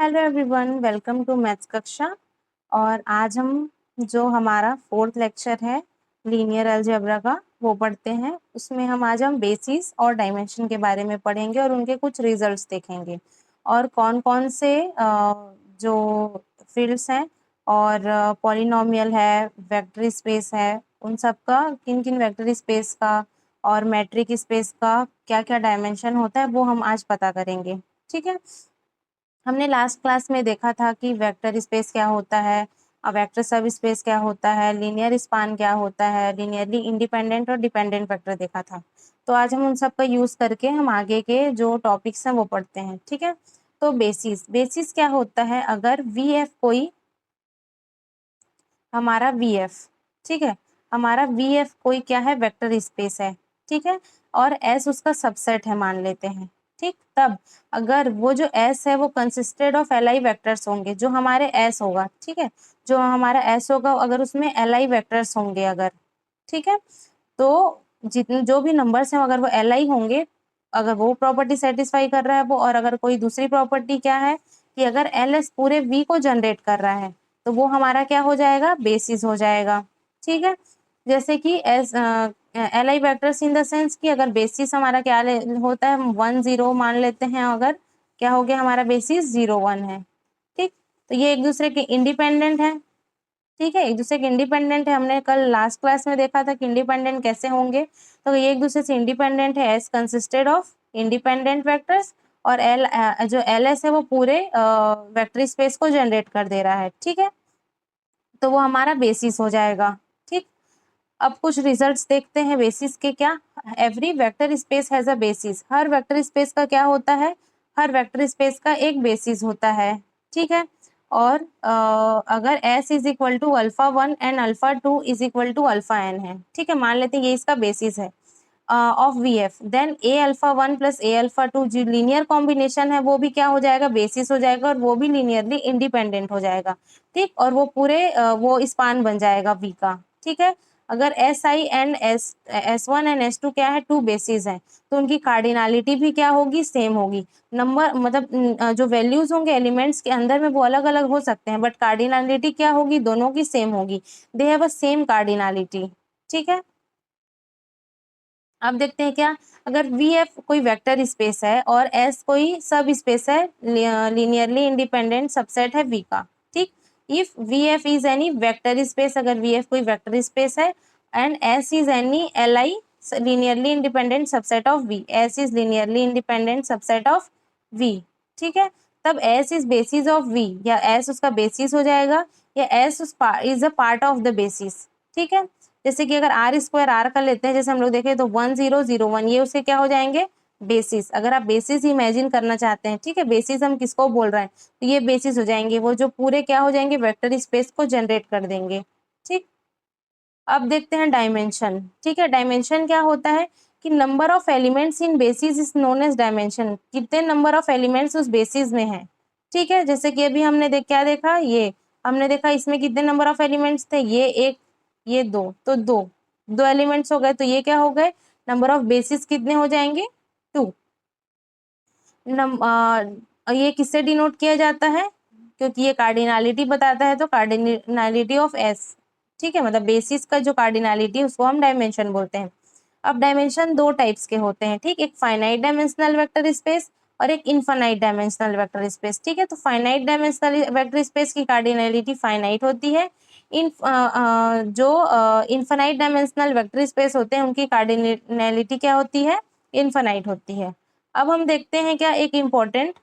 Hello everyone, welcome to maths कक्षा। और आज हम जो हमारा फोर्थ लेक्चर है लीनियर अलजेब्रा का वो पढ़ते हैं। उसमें हम बेसिस और डायमेंशन के बारे में पढ़ेंगे और उनके कुछ रिजल्ट्स देखेंगे और कौन कौन से जो फील्ड्स हैं और पॉलिनोमियल है, वेक्टर स्पेस है, उन सब का किन किन वेक्टर स्पेस का और मैट्रिक स्पेस का क्या क्या डायमेंशन होता है वो हम आज पता करेंगे। ठीक है। हमने लास्ट क्लास में देखा था कि वेक्टर स्पेस क्या होता है, वेक्टर सब स्पेस क्या होता है, लीनियर स्पान क्या होता है, लीनियरली इंडिपेंडेंट और डिपेंडेंट वेक्टर देखा था। तो आज हम उन सब का यूज करके हम आगे के जो टॉपिक्स हैं वो पढ़ते हैं। ठीक है। तो बेसिस क्या होता है, अगर वी एफ कोई हमारा वी एफ, ठीक है, हमारा वी एफ कोई क्या है, वेक्टर स्पेस है। ठीक है। और एस उसका सबसेट है मान लेते हैं। ठीक, तब अगर वो जो एस है वो consisted of L I vectors होंगे, जो हमारे एस होगा, ठीक है, जो हमारा एस होगा अगर उसमें एल आई वैक्टर्स होंगे अगर, ठीक है, तो जितने जो भी नंबर्स हैं अगर वो एल आई होंगे, अगर वो प्रॉपर्टी सेटिस्फाई कर रहा है वो, और अगर कोई दूसरी प्रॉपर्टी क्या है कि अगर एल एस पूरे वी को जनरेट कर रहा है तो वो हमारा क्या हो जाएगा, बेसिस हो जाएगा। ठीक है। जैसे कि S L I vectors in the sense कि अगर बेसिस हमारा क्या होता है, 1 0 मान लेते हैं, अगर क्या हो गया हमारा बेसिस 0 1 है। ठीक, तो ये एक दूसरे के इंडिपेंडेंट है। ठीक है, एक दूसरे के इंडिपेंडेंट है। हमने कल लास्ट क्लास में देखा था कि इंडिपेंडेंट कैसे होंगे। तो ये एक दूसरे से इंडिपेंडेंट है S consisted of independent vectors, और एल जो एल एस है वो पूरे वेक्टर स्पेस को जनरेट कर दे रहा है। ठीक है, तो वो हमारा बेसिस हो जाएगा। ठीक, अब कुछ रिजल्ट्स देखते हैं बेसिस के। क्या, every vector space has a basis, her vector space का क्या होता है, हर वेक्टर स्पेस का एक बेसिस होता है। ठीक है। और अगर S is equal to alpha 1 and alpha 2 is equal to alpha n है, ठीक है, मान लेते हैं ये इसका बेसिस है of V F, then A α1 plus A α2 जो लीनियर कॉम्बिनेशन है वो भी क्या हो जाएगा, बेसिस हो जाएगा, और वो भी लीनियरली इंडिपेंडेंट हो जाएगा। ठीक, और वो पूरे वो स्पान बन जाएगा वी का। ठीक है। अगर S I and S1 and S2 क्या है, टू बेसिस हैं, तो उनकी कार्डिनलिटी भी क्या होगी, सेम होगी। नंबर मतलब जो वैल्यूज होंगे एलिमेंट्स के अंदर में वो अलग अलग हो सकते हैं, बट कार्डिनलिटी क्या होगी, दोनों की सेम होगी। They have a same cardinality. ठीक है। अब देखते हैं क्या, अगर वी एफ कोई वेक्टर स्पेस है और एस कोई सब स्पेस है, लीनियरली इंडिपेंडेंट सबसेट है वी का। ठीक, if V F is any vector space, अगर वी एफ कोई वेक्टर स्पेस है and S is any L I linearly independent subset of V, S is linearly independent subset of V. ठीक है, तब S is basis of V, या S उसका basis हो जाएगा, या S is a part of the basis. ठीक है। जैसे कि अगर आर स्क्वायर आर का लेते हैं, जैसे हम लोग देखें तो 1 0 0 1, ये उसके क्या हो जाएंगे, बेसिस। अगर आप बेसिस इमेजिन करना चाहते हैं, ठीक है, बेसिस हम किसको बोल रहे हैं, तो ये बेसिस हो जाएंगे, वो जो पूरे क्या हो जाएंगे, वेक्टर स्पेस को जनरेट कर देंगे। ठीक, अब देखते हैं डायमेंशन। ठीक है, डायमेंशन क्या होता है कि number of elements in basis is known as dimension, कितने नंबर ऑफ एलिमेंट्स उस बेसिस में है। ठीक है, जैसे कि अभी हमने क्या देखा, ये हमने देखा इसमें कितने नंबर ऑफ एलिमेंट्स थे, ये एक, ये दो, तो दो दो एलिमेंट्स हो गए, तो ये क्या हो गए, नंबर ऑफ बेसिस कितने हो जाएंगे, 2। ये किससे डिनोट किया जाता है, क्योंकि ये कार्डिनलिटी बताता है, तो कार्डिनलिटी ऑफ एस। ठीक है, मतलब बेसिस का जो कार्डिनलिटी है उसको हम डायमेंशन बोलते हैं। अब डायमेंशन दो टाइप्स के होते हैं। ठीक, एक फाइनाइट डायमेंशनल वेक्टर स्पेस और एक इनफाइनाइट डायमेंशनल वेक्टर स्पेस। ठीक है, तो फाइनाइट डायमेंशनल वेक्टर स्पेस की कार्डिनलिटी फाइनाइट होती है। इन जो इनफाइनाइट डायमेंशनल वेक्टर स्पेस होते हैं उनकी कार्डिनलिटी क्या होती है, इनफाइनाइट होती है। अब हम देखते हैं क्या, एक इम्पोर्टेंट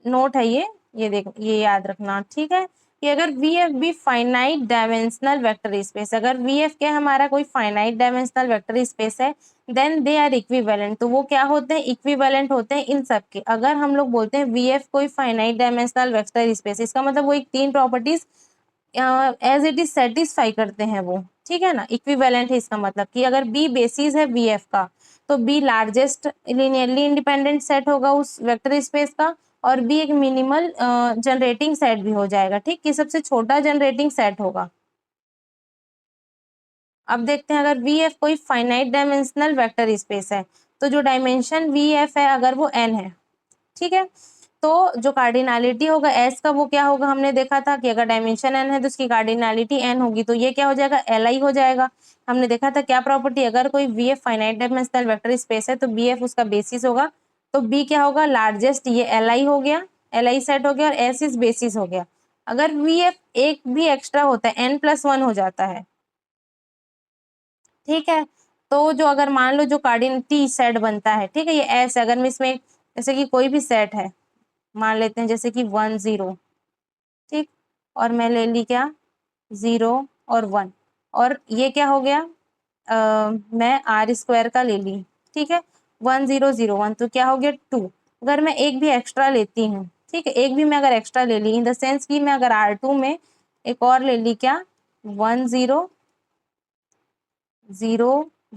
नोट है ये देख, ये याद रखना। ठीक है, कि अगर V F be finite dimensional vector space, अगर वी एफ क्या हमारा कोई फाइनाइट डायमेंशनल वेक्टर स्पेस है, देन दे आर इक्विवेलेंट, तो वो क्या होते हैं, इक्विवेलेंट होते हैं इन सब के। अगर हम लोग बोलते हैं वी एफ कोई फाइनाइट डायमेंशनल वेक्टर स्पेस, इसका मतलब वो एक तीन properties as it is satisfy करते हैं वो। ठीक है ना, इक्विवेलेंट है इसका मतलब कि अगर बी बेसिस है वी एफ का, तो B largest linearly independent set होगा उस वेक्टर स्पेस का, और बी एक मिनिमल जनरेटिंग सेट भी हो जाएगा। ठीक, कि सबसे छोटा जनरेटिंग सेट होगा। अब देखते हैं, अगर वी एफ कोई फाइनाइट डायमेंशनल वेक्टर स्पेस है, तो जो डायमेंशन वी एफ है अगर वो एन है, ठीक है, तो जो कार्डिनलिटी होगा एस का वो क्या होगा, हमने देखा था कि अगर डायमेंशन एन है तो उसकी कार्डिनलिटी एन होगी, तो ये क्या हो जाएगा, एल आई हो जाएगा। हमने देखा था क्या प्रॉपर्टी, अगर कोई V F finite dimensional vector space है तो बी एफ उसका बेसिस होगा, तो बी क्या होगा, लार्जेस्ट, ये एल आई हो गया, एल आई सेट हो गया, और एस इज बेसिस हो गया। अगर वी एफ एक भी एक्स्ट्रा होता है n+1 हो जाता है, ठीक है। तो जो अगर मान लो जो कार्डिन टी सेट बनता है, ठीक है, ये एस, अगर मैं इसमें जैसे कि कोई भी सेट है मान लेते हैं जैसे कि 1 0, ठीक, और मैं ले ली क्या, 0 और 1, और ये क्या हो गया, मैं आर स्क्वायर का ले ली, ठीक है, 1 0 0 1, तो क्या हो गया 2। अगर मैं एक भी एक्स्ट्रा लेती हूँ, ठीक है, एक भी मैं अगर एक्स्ट्रा ले ली, इन द सेंस कि मैं अगर R2 में एक और ले ली क्या, 1 0 0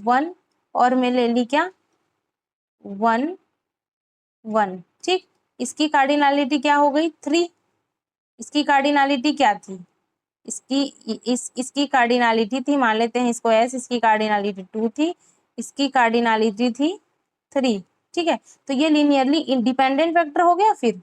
1, और मैं ले ली क्या, 1 1, ठीक, इसकी कार्डिनलिटी क्या हो गई, 3। इसकी कार्डिनलिटी क्या थी, इसकी इसकी कार्डिनलिटी थी, मान लेते हैं इसको एस, इसकी कार्डिनलिटी 2 थी, इसकी कार्डिनलिटी थी 3, ठीक है। तो ये लीनियरली इंडिपेंडेंट वेक्टर हो गया फिर,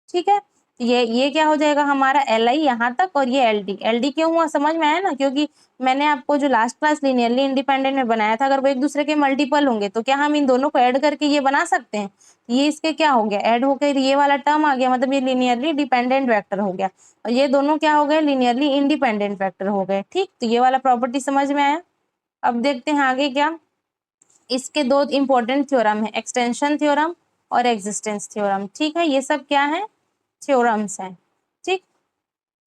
ठीक है। ये क्या हो जाएगा हमारा एल आई यहाँ तक, और ये एल डी, एल डी क्यों हुआ समझ में आया ना, क्योंकि मैंने आपको जो लास्ट क्लास लीनियरली इंडिपेंडेंट में बनाया था, अगर वो एक दूसरे के मल्टीपल होंगे तो क्या हम इन दोनों को ऐड करके ये बना सकते हैं, ये इसके क्या हो गया, ऐड होकर ये वाला टर्म आ गया, मतलब ये लीनियरली डिपेंडेंट वेक्टर हो गया, और ये दोनों क्या हो गए, लीनियरली इंडिपेंडेंट वेक्टर हो गए, ठीक। तो ये वाला प्रॉपर्टी समझ में आया। अब देखते हैं आगे क्या, इसके दो इंपॉर्टेंट थ्योरम है, एक्सटेंशन थ्योरम और एग्जिस्टेंस थ्योरम, ठीक है, ये सब क्या है, थ्योरम्स हैं, ठीक।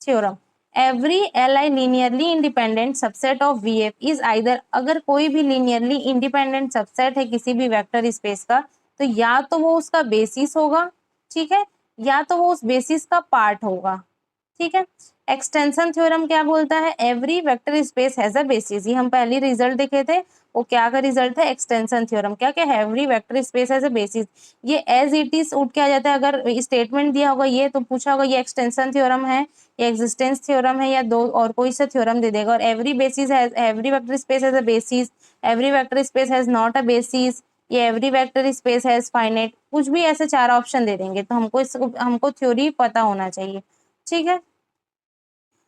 Theorem, every L I linearly independent subset of V F is either, अगर कोई भी लीनियरली इंडिपेंडेंट सबसेट है किसी भी वेक्टर स्पेस का, तो या तो वो उसका बेसिस होगा, ठीक है, या तो वो उस बेसिस का पार्ट होगा, ठीक है। एक्सटेंशन थ्योरम क्या बोलता है, every vector space has a basis, ये हम पहले रिजल्ट देखे थे, वो क्या का रिजल्ट है, एक्सटेंशन थ्योरम, क्या क्या है, every vector space has a basis, ये एज इट इज उठ के आ जाता है, अगर स्टेटमेंट दिया होगा ये तो पूछा होगा ये एक्सटेंशन थ्योरम है, ये एग्जिस्टेंस थ्योरम है, या दो और कोई सा थ्योरम दे देगा, और every basis has, every vector space has a basis, every vector space has not a basis, ये every vector space has finite, कुछ भी ऐसे चार ऑप्शन दे देंगे, तो हमको थ्योरी पता होना चाहिए, ठीक है।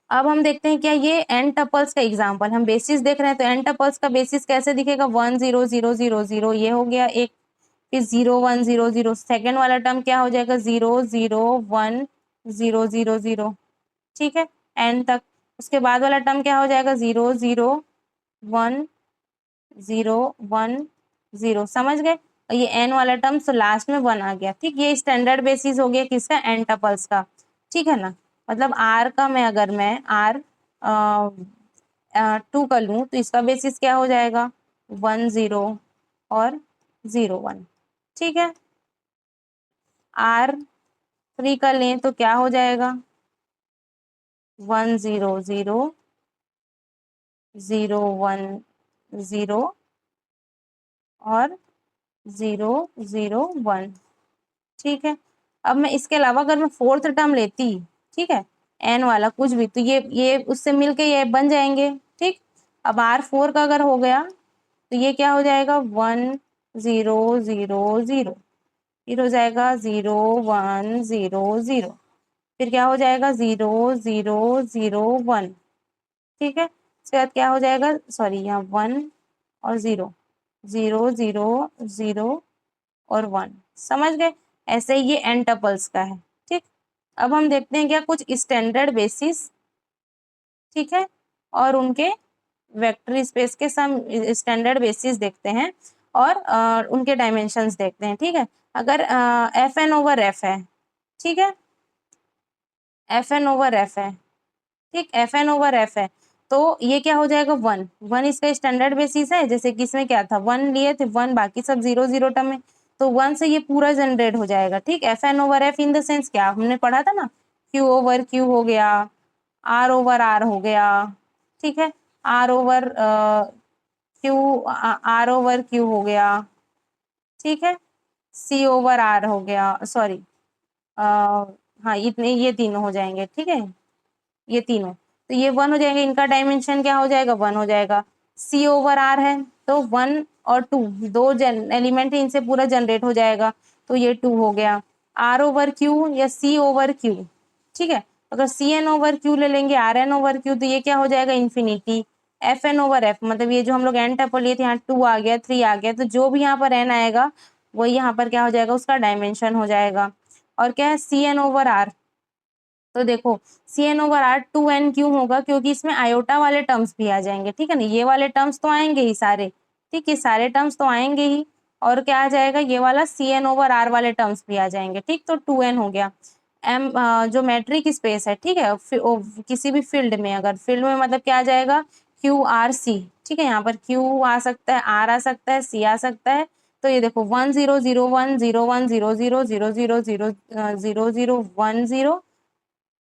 अब हम देखते हैं क्या ये एन टपल्स का एग्जांपल, हम बेसिस देख रहे हैं, तो एन टपल्स का बेसिस कैसे दिखेगा, 1 0 0 0 0, ये हो गया एक, फिर 0 1 0 0, सेकेंड वाला टर्म क्या हो जाएगा, 0 0 1 0 0 0, ठीक है, एन तक। उसके बाद वाला टर्म क्या हो जाएगा, 0 0 1 0 1 0, समझ गए, और ये एन वाला टर्म तो लास्ट में 1 आ गया, ठीक, ये स्टैंडर्ड बेसिस हो गया किसका, एन टपल्स का, ठीक है ना। मतलब आर का मैं अगर मैं आर 2 कर लूँ तो इसका बेसिस क्या हो जाएगा, 1 0 और 0 1, ठीक है। आर 3 का लें तो क्या हो जाएगा, 1 0 0 0 1 0 और 0 0 1, ठीक है। अब मैं इसके अलावा अगर मैं फोर्थ टर्म लेती, ठीक है, एन वाला कुछ भी, तो ये उससे मिलके ये बन जाएंगे, ठीक। अब R4 का अगर हो गया तो ये क्या हो जाएगा, 1 0 0 0, फिर हो जाएगा 0 1 0 0, फिर क्या हो जाएगा 0 0 0 1, ठीक है। उसके बाद क्या हो जाएगा, सॉरी यहाँ 1 और 0 0 0 0 और 1, समझ गए, ऐसे ही ये एन टपल्स का है, ठीक। अब हम देखते हैं क्या कुछ स्टैंडर्ड बेसिस, ठीक है, और उनके वेक्टर स्पेस के सम स्टैंडर्ड बेसिस देखते हैं, और उनके डायमेंशंस देखते हैं, ठीक है। अगर एफ एन ओवर एफ है, ठीक है, एफ एन ओवर एफ है, ठीक, एफ एन ओवर एफ है, तो ये क्या हो जाएगा, 1 1 इसका स्टैंडर्ड बेसिस है, जैसे कि इसमें क्या था 1 लिए थे 1, बाकी सब 0 0 टर्म है, तो 1 से ये पूरा जनरेट हो जाएगा, ठीक। F N over F in the sense क्या हमने पढ़ा था ना, क्यू ओवर क्यू हो गया, आर ओवर आर हो गया, ठीक है, R over Q, R over Q हो गया, ठीक है, सी ओवर आर हो गया, सॉरी हाँ इतने ये तीनों हो जाएंगे, ठीक है, ये तीनों, तो ये 1 हो जाएंगे, इनका डायमेंशन क्या हो जाएगा, 1 हो जाएगा। सी ओवर आर है तो 1 और 2 दो एलिमेंट इनसे पूरा जनरेट हो जाएगा, तो ये 2 हो गया। आर ओवर क्यू या सी ओवर क्यू, ठीक है। अगर सी एन ओवर क्यू ले लेंगे, आर एन ओवर क्यू, तो ये क्या हो जाएगा infinity. F N over F, मतलब ये जो हम लोग एन टपल लिए थे, यहाँ 2 आ गया, 3 आ गया, तो जो भी यहाँ पर एन आएगा वही यहाँ पर क्या हो जाएगा, उसका डायमेंशन हो जाएगा। और क्या है, सी एन ओवर आर, तो देखो C N over are 2n क्यों होगा, क्योंकि इसमें आयोटा वाले टर्म्स भी आ जाएंगे, ठीक है ना, ये वाले टर्म्स तो आएंगे ही सारे, ठीक है, सारे टर्म्स तो आएंगे ही। और क्या आ जाएगा, ये वाला सी एन ओवर आर वाले टर्म्स भी आ जाएंगे, ठीक, तो 2n हो गया। एम जो मैट्रिक स्पेस है, ठीक है, किसी भी फील्ड में, अगर फील्ड में मतलब क्या आ जाएगा, क्यू आर सी, ठीक है, यहाँ पर क्यू आ सकता है, आर आ सकता है, सी आ सकता है। तो ये देखो 1 0 0 1 0 1 0 0 0 0 0 0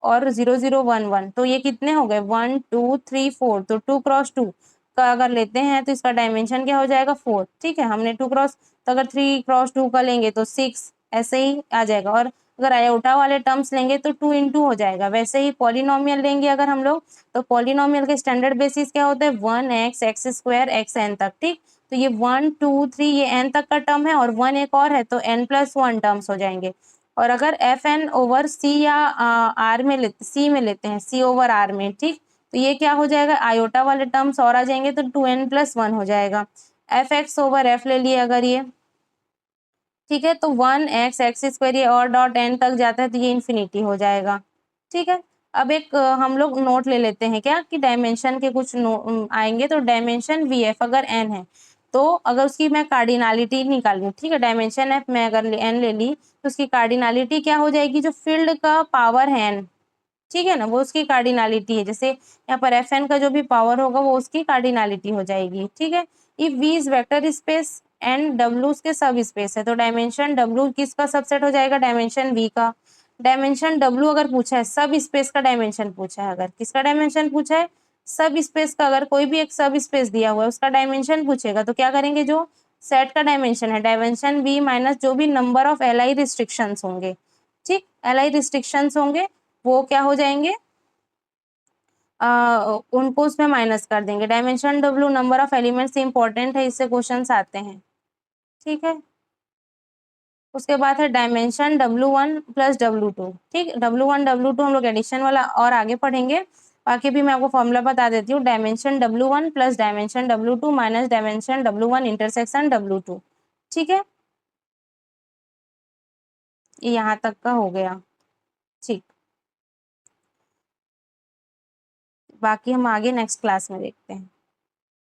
और 0 0 1 1, तो ये कितने हो गए, 1 2 3 4, तो 2 क्रॉस 2 का अगर लेते हैं तो इसका डायमेंशन क्या हो जाएगा, 4, ठीक है, हमने 2 क्रॉस, तो अगर 3 क्रॉस 2 का लेंगे तो 6, ऐसे ही आ जाएगा। और अगर आयोटा वाले टर्म्स लेंगे तो 2 × हो जाएगा। वैसे ही पॉलिनोमियल लेंगे अगर हम लोग, तो पॉलिनोमियल के स्टैंडर्ड बेसिस क्या होता है, 1x x² xn तक, ठीक, तो ये 1 2 3 ये n तक का टर्म है, और 1 एक और है, तो n+1 टर्म्स हो जाएंगे। और अगर एफ एन ओवर सी या आर में लेते, सी में लेते हैं, सी ओवर आर में, ठीक, तो ये क्या हो जाएगा, आयोटा वाले टर्म्स और आ जाएंगे, तो 2n+1 हो जाएगा। एफ एक्स ओवर एफ ले लिए अगर ये, ठीक है, तो 1x x² ये और डॉट n तक जाता है, तो ये इन्फिनिटी हो जाएगा, ठीक है। अब एक हम लोग नोट ले लेते हैं क्या, कि डायमेंशन के कुछ आएंगे, तो डायमेंशन वी एफ अगर n है, तो अगर उसकी मैं कार्डिनालिटी निकालूं, ठीक है, डायमेंशन एफ मैं अगर n ले ली, तो उसकी कार्डिनालिटी क्या हो जाएगी, जो फील्ड का पावर है n, ठीक है ना, वो उसकी कार्डिनालिटी है, जैसे यहाँ पर एफ एन का जो भी पावर होगा वो उसकी कार्डिनालिटी हो जाएगी, ठीक है। If V is vector space and W उसके सब स्पेस है, तो डायमेंशन डब्ल्यू किसका सबसेट हो जाएगा, डायमेंशन वी का। डायमेंशन डब्ल्यू अगर पूछा है, सब स्पेस का डायमेंशन पूछा है, अगर किसका डायमेंशन पूछा है, सब स्पेस का, अगर कोई भी एक सब स्पेस दिया हुआ है उसका डायमेंशन पूछेगा, तो क्या करेंगे, जो सेट का डायमेंशन है, डायमेंशन वी माइनस जो भी number of L I restrictions होंगे, ठीक, एल आई रिस्ट्रिक्शंस होंगे, वो क्या हो जाएंगे, उनको उसमें माइनस कर देंगे। Dimension W number of elements important है, इससे क्वेश्चंस आते हैं, ठीक है। उसके बाद है डायमेंशन W1 प्लस W2, ठीक, W1 W2 हम लोग एडिशन वाला और आगे पढ़ेंगे, बाकी भी मैं आपको फॉर्मूला बता देती हूँ, dimension W1 plus dimension W2 minus dimension W1 intersection W2, ठीक है, ये यहाँ तक का हो गया, ठीक, बाकी हम आगे नेक्स्ट क्लास में देखते हैं।